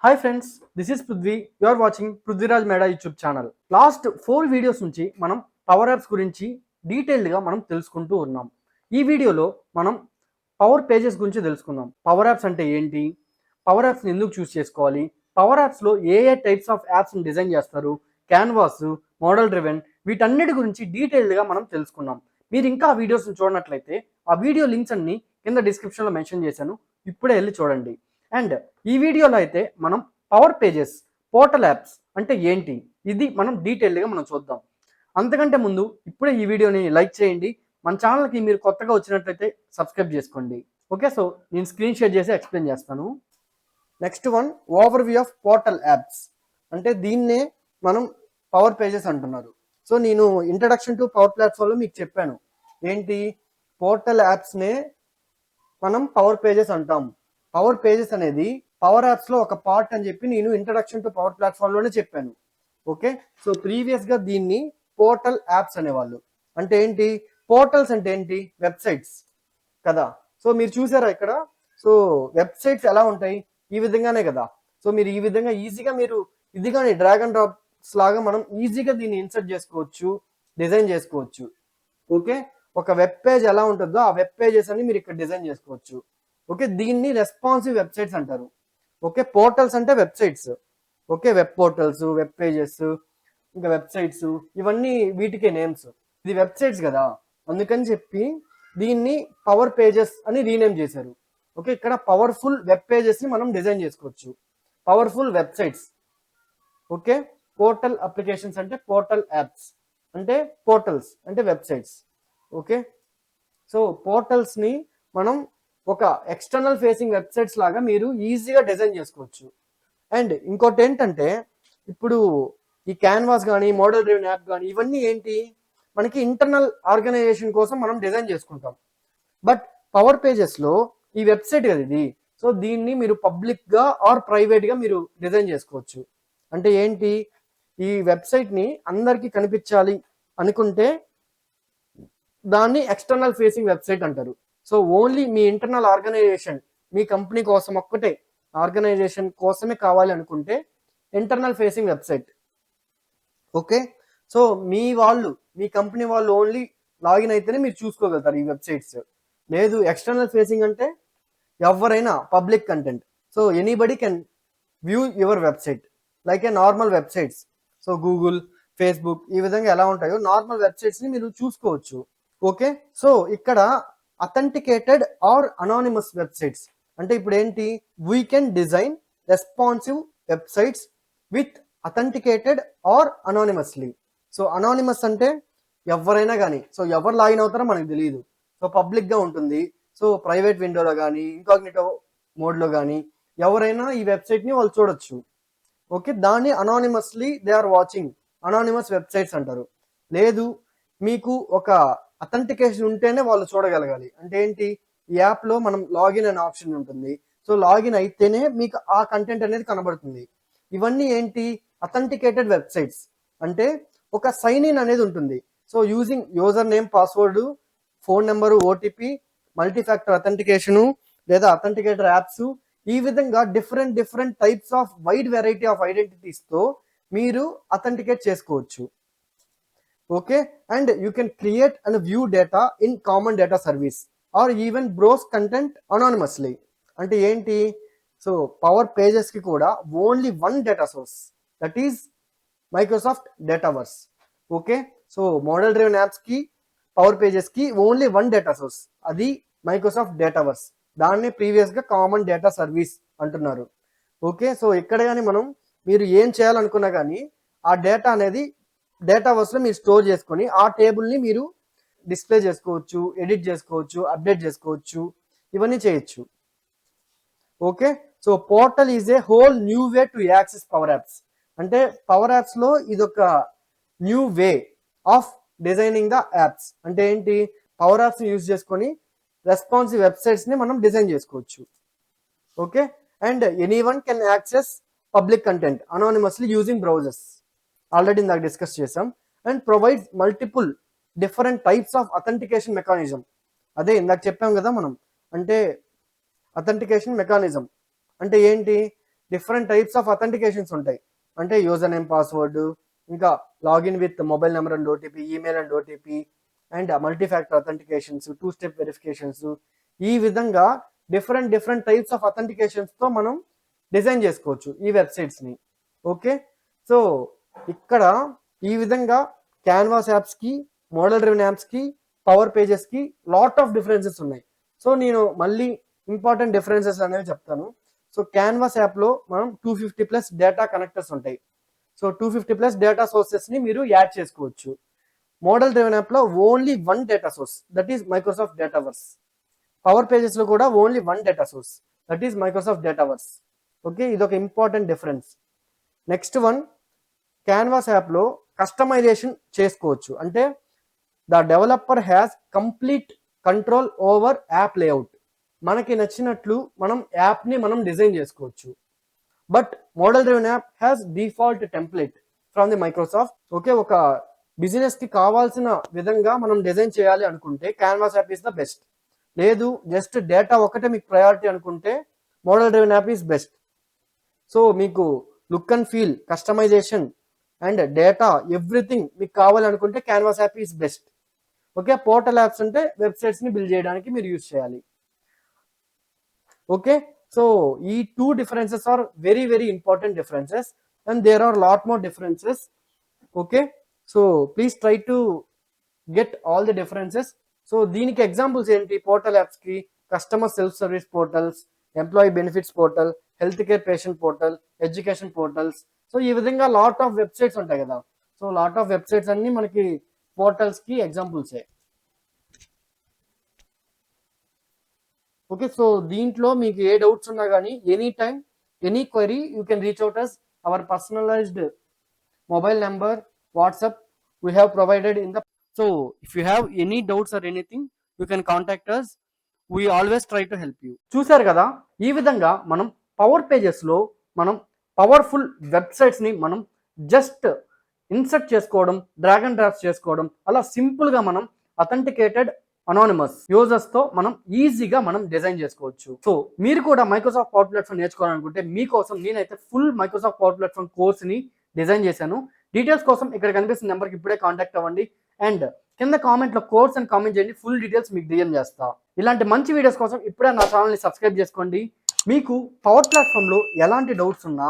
Hi friends, this is Prithvi. You are watching Prithviraj Meda YouTube channel. Last 4 videos నుంచి మనం power apps గురించి డీటెయిల్డ్గా మనం తెలుసుకుంటూ ఉన్నాం. ఈ వీడియోలో మనం పవర్ పేజెస్ గురించి తెలుసుకుందాం. పవర్ యాప్స్ అంటే ఏంటి, పవర్ యాప్స్ని ఎందుకు చూస్ చేసుకోవాలి, పవర్ యాప్స్లో ఏ ఏ టైప్స్ ఆఫ్ యాప్స్ని డిజైన్ చేస్తారు, క్యాన్వాస్, మోడల్ డ్రివెన్, వీటన్నిటి గురించి డీటెయిల్డ్గా మనం తెలుసుకున్నాం. మీరు ఇంకా ఆ వీడియోస్ని చూడనట్లయితే ఆ వీడియో లింక్స్ అన్ని కింద డిస్క్రిప్షన్లో మెన్షన్ చేశాను, ఇప్పుడే వెళ్ళి చూడండి. అండ్ ఈ వీడియోలో అయితే మనం పవర్ పేజెస్, పోర్టల్ యాప్స్ అంటే ఏంటి, ఇది మనం డీటెయిల్డ్గా మనం చూద్దాం. అంతకంటే ముందు ఇప్పుడే ఈ వీడియోని లైక్ చేయండి. మన ఛానల్కి మీరు కొత్తగా వచ్చినట్లయితే సబ్స్క్రైబ్ చేసుకోండి. ఓకే, సో నేను స్క్రీన్ షేర్ చేసి ఎక్స్ప్లెయిన్ చేస్తాను. Next one, over view of portal apps. అంటే దీన్నే మనం పవర్ పేజెస్ అంటున్నారు. సో నేను ఇంట్రడక్షన్ టు పవర్ ప్లాట్ఫామ్లో మీకు చెప్పాను ఏంటి, పోర్టల్ యాప్స్నే మనం పవర్ పేజెస్ అంటాం. పవర్ పేజెస్ అనేది పవర్ యాప్స్ లో ఒక పార్ట్ అని చెప్పి నేను ఇంట్రడక్షన్ టు పవర్ ప్లాట్ఫామ్ లోనే చెప్పాను. ఓకే, సో ప్రీవియస్ గా దీన్ని పోర్టల్ యాప్స్ అనేవాళ్ళు. అంటే ఏంటి, పోర్టల్స్ అంటే ఏంటి, వెబ్సైట్స్ కదా. సో మీరు చూసారా ఇక్కడ, సో వెబ్సైట్స్ ఎలా ఉంటాయి, ఈ విధంగానే కదా. సో మీరు ఈ విధంగా ఈజీగా మీరు ఇది కానీ డ్రాగ్ అండ్ డ్రాప్స్ లాగా మనం ఈజీగా దీన్ని ఇన్సర్ట్ చేసుకోవచ్చు, డిజైన్ చేసుకోవచ్చు. ఓకే, ఒక వెబ్ పేజ్ ఎలా ఉంటుందో ఆ వెబ్ పేజెస్ అని మీరు ఇక్కడ డిజైన్ చేసుకోవచ్చు. ఓకే, దీన్ని రెస్పాన్సివ్ వెబ్సైట్స్ అంటారు. ఓకే, పోర్టల్స్ అంటే websites. Okay, web portals, web pages, ఇంకా వెబ్సైట్స్, ఇవన్నీ వీటికే నేమ్స్. ఇది వెబ్సైట్స్ కదా, అందుకని చెప్పి దీన్ని పవర్ పేజెస్ అని రీనేమ్ చేశారు. ఓకే, ఇక్కడ పవర్ఫుల్ వెబ్ పేజెస్ ని మనం డిజైన్ చేసుకోవచ్చు, powerful websites. Okay, portal applications అంటే పోర్టల్ యాప్స్, అంటే పోర్టల్స్ అంటే వెబ్సైట్స్. ఓకే, సో పోర్టల్స్ ని మనం ఒక ఎక్స్టర్నల్ ఫేసింగ్ వెబ్సైట్స్ లాగా మీరు ఈజీగా డిజైన్ చేసుకోవచ్చు. అండ్ ఇంకోటి ఏంటంటే, ఇప్పుడు ఈ క్యాన్వాస్ కానీ మోడల్ డ్రివెన్ యాప్ కానీ ఇవన్నీ ఏంటి, మనకి ఇంటర్నల్ ఆర్గనైజేషన్ కోసం మనం డిజైన్ చేసుకుంటాం. బట్ పవర్ పేజెస్లో ఈ వెబ్సైట్ కదా ఇది, సో దీన్ని మీరు పబ్లిక్గా ఆర్ ప్రైవేట్గా మీరు డిజైన్ చేసుకోవచ్చు. అంటే ఏంటి, ఈ వెబ్సైట్ని అందరికీ కనిపించాలి అనుకుంటే దాన్ని ఎక్స్టర్నల్ ఫేసింగ్ వెబ్సైట్ అంటారు. సో ఓన్లీ మీ ఇంటర్నల్ ఆర్గనైజేషన్, మీ కంపెనీ కోసం ఒక్కటే ఆర్గనైజేషన్ కోసమే కావాలి అనుకుంటే internal facing website. Okay, so మీ కంపెనీ వాళ్ళు ఓన్లీ లాగిన్ అయితేనే మీరు చూసుకోగలుగుతారు ఈ వెబ్సైట్స్. లేదు ఎక్స్టర్నల్ ఫేసింగ్ అంటే ఎవరైనా, public content. So anybody can view your website like a normal websites. So Google, Facebook ఈ విధంగా ఎలా ఉంటాయో నార్మల్ వెబ్సైట్స్ని మీరు చూసుకోవచ్చు. ఓకే, సో ఇక్కడ అథెంటికేటెడ్ ఆర్ అనానిమస్ వెబ్సైట్స్ అంటే ఇప్పుడు ఏంటి, we can design responsive websites with authenticated or anonymously. So anonymous అంటే ఎవరైనా కానీ, సో ఎవరు లాగిన్ అవుతారో మనకు తెలియదు, సో పబ్లిక్గా ఉంటుంది. సో ప్రైవేట్ విండోలో కానీ ఇన్కాగ్నిటో మోడ్లో కానీ ఎవరైనా ఈ వెబ్సైట్ని వాళ్ళు చూడొచ్చు. ఓకే, దాన్ని anonymously they are watching, anonymous websites అంటారు. లేదు, మీకు ఒక అథెంటికేషన్ ఉంటేనే వాళ్ళు చూడగలగాలి. అంటే ఏంటి, ఈ యాప్లో మనం లాగిన్ అనే ఆప్షన్ ఉంటుంది. సో లాగిన్ అయితేనే మీకు ఆ కంటెంట్ అనేది కనబడుతుంది. ఇవన్నీ ఏంటి, అథెంటికేటెడ్ వెబ్సైట్స్. అంటే ఒక సైన్ ఇన్ అనేది ఉంటుంది. So using user name, password, phone number, OTP, multifactor authentication లేదా అథెంటికేటర్ యాప్స్, ఈ విధంగా different types of wide variety of ఐడెంటిటీస్తో మీరు అథెంటికేట్ చేసుకోవచ్చు. Okay, and you can create and view data in common data service or even browse content anonymously. అంటే ఏంటి, so power పేజెస్కి కూడా only one data source, that is Microsoft Dataverse. Okay, so model driven యాప్స్కి, power పేజెస్కి only one data source, అది Microsoft డేటావర్స్. దాన్ని ప్రీవియస్గా common data service అంటున్నారు. ఓకే, సో ఇక్కడ కానీ మీరు ఏం చేయాలనుకున్నా కానీ ఆ డేటా అనేది డేటావర్స్లో మీరు స్టోర్ చేసుకొని ఆ టేబుల్ని మీరు డిస్ప్లే చేసుకోవచ్చు, ఎడిట్ చేసుకోవచ్చు, అప్డేట్ చేసుకోవచ్చు, ఇవన్నీ చేయొచ్చు. Okay, so portal is a whole new way to access power apps. అంటే పవర్ యాప్స్లో ఇదొక new way of designing the apps. అంటే ఏంటి, పవర్ యాప్స్ని యూజ్ చేసుకొని రెస్పాన్సివ్ వెబ్సైట్స్ని మనం డిజైన్ చేసుకోవచ్చు. Okay, and anyone can access public content anonymously using browsers, already ఇందాక డిస్కస్ చేసాం. And provides multiple different types of authentication mechanism. అదే ఇందాక చెప్పాం కదా మనం, అంటే అథెంటికేషన్ మెకానిజం అంటే ఏంటి, డిఫరెంట్ టైప్స్ ఆఫ్ అథెంటికేషన్స్ ఉంటాయి. అంటే యూజర్ నేమ్ పాస్వర్డ్, ఇంకా login with mobile number and OTP, email and OTP, and multi factor authentications, two step verifications, ఈ విధంగా డిఫరెంట్ టైప్స్ ఆఫ్ అథెంటికేషన్స్తో మనం డిజైన్ చేసుకోవచ్చు ఈ వెబ్సైట్స్ని. ఓకే, సో ఇక్కడ ఈ విధంగా క్యాన్వాస్ యాప్స్కి, మోడల్ డ్రివెన్ యాప్స్కి, పవర్ పేజెస్కి లాట్ ఆఫ్ డిఫరెన్సెస్ ఉన్నాయి. సో నేను మళ్ళీ ఇంపార్టెంట్ డిఫరెన్సెస్ అనేవి చెప్తాను. సో క్యాన్వాస్ యాప్లో మనం 250+ డేటా కనెక్టర్స్ ఉంటాయి. సో 250+ డేటా సోర్సెస్ని మీరు యాడ్ చేసుకోవచ్చు. మోడల్ డ్రివెన్ యాప్లో only 1 data source, that is Microsoft Dataverse. Power పేజెస్లో కూడా only 1 data source, that is Microsoft Dataverse. Okay, ఇది ఒక important difference. Next one, canvas యాప్లో కస్టమైజేషన్ చేసుకోవచ్చు. అంటే the developer has complete control over app layout. మనకి నచ్చినట్లు మనం యాప్ని మనం డిజైన్ చేసుకోవచ్చు. But model driven app has default template from the Microsoft. Okay, ఒక బిజినెస్కి కావాల్సిన విధంగా మనం డిజైన్ చేయాలి అనుకుంటే canvas app is the best. లేదు జస్ట్ డేటా ఒకటే మీకు ప్రయారిటీ అనుకుంటే model driven app is best. So మీకు look and feel, customisation and data everything మీకు కావాలి అనుకుంటే canvas app is best. Okay, portal apps అంటే వెబ్సైట్స్ని బిల్డ్ చేయడానికి మీరు యూజ్ చేయాలి. ఓకే, సో ఈ 2 differences are very important differences and there are lot more differences. Okay, so please try to get all the differences. So దీనికి examples ఏంటి? Portal యాప్స్కి customer self service portals, employee benefits portal, health care patient portal, education portals. So ఈ విధంగా lot of websites ఉంటాయి కదా. So lot of websites అన్ని మనకి పోర్టల్స్కి ఎగ్జాంపుల్సే. Okay, so దీంట్లో మీకు ఏ డౌట్స్ ఉన్నా కానీ any time, any query you can reach out us. Our personalized mobile number, WhatsApp we have provided in the. So if you have any doubts or anything, you can contact us. We always try to help you. చూసారు కదా, ఈ విధంగా మనం power పేజెస్లో మనం powerful వెబ్సైట్స్ని మనం just insert చేసుకోవడం, drag and drop చేసుకోవడం, అలా సింపుల్గా మనం అథెంటికేటెడ్ అనానిమస్ యూజర్స్తో మనం ఈజీగా మనం డిజైన్ చేసుకోవచ్చు. సో మీరు కూడా మైక్రోసాఫ్ట్ పవర్ ప్లాట్ఫామ్ నేర్చుకోవాలనుకుంటే మీకోసం నేనైతే ఫుల్ మైక్రోసాఫ్ట్ పవర్ ప్లాట్ఫామ్ కోర్స్ని డిజైన్ చేశాను. డీటెయిల్స్ కోసం ఇక్కడ కనిపిస్తున్న నెంబర్కి ఇప్పుడే కాంటాక్ట్ అవ్వండి అండ్ కింద కామెంట్లో కోర్స్ అని కామెంట్ చేయండి. ఫుల్ డీటెయిల్స్ మీకు డిఎం చేస్తా. ఇలాంటి మంచి వీడియోస్ కోసం ఇప్పుడే నా ఛానల్ని సబ్స్క్రైబ్ చేసుకోండి. మీకు పవర్ ప్లాట్ఫామ్లో ఎలాంటి డౌట్స్ ఉన్నా,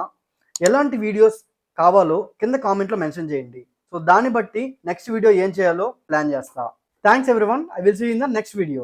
ఎలాంటి వీడియోస్ కావాలో కింద కామెంట్లో మెన్షన్ చేయండి. సో దాన్ని బట్టి నెక్స్ట్ వీడియో ఏం చేయాలో ప్లాన్ చేస్తా. Thanks everyone. I will see you in the next video.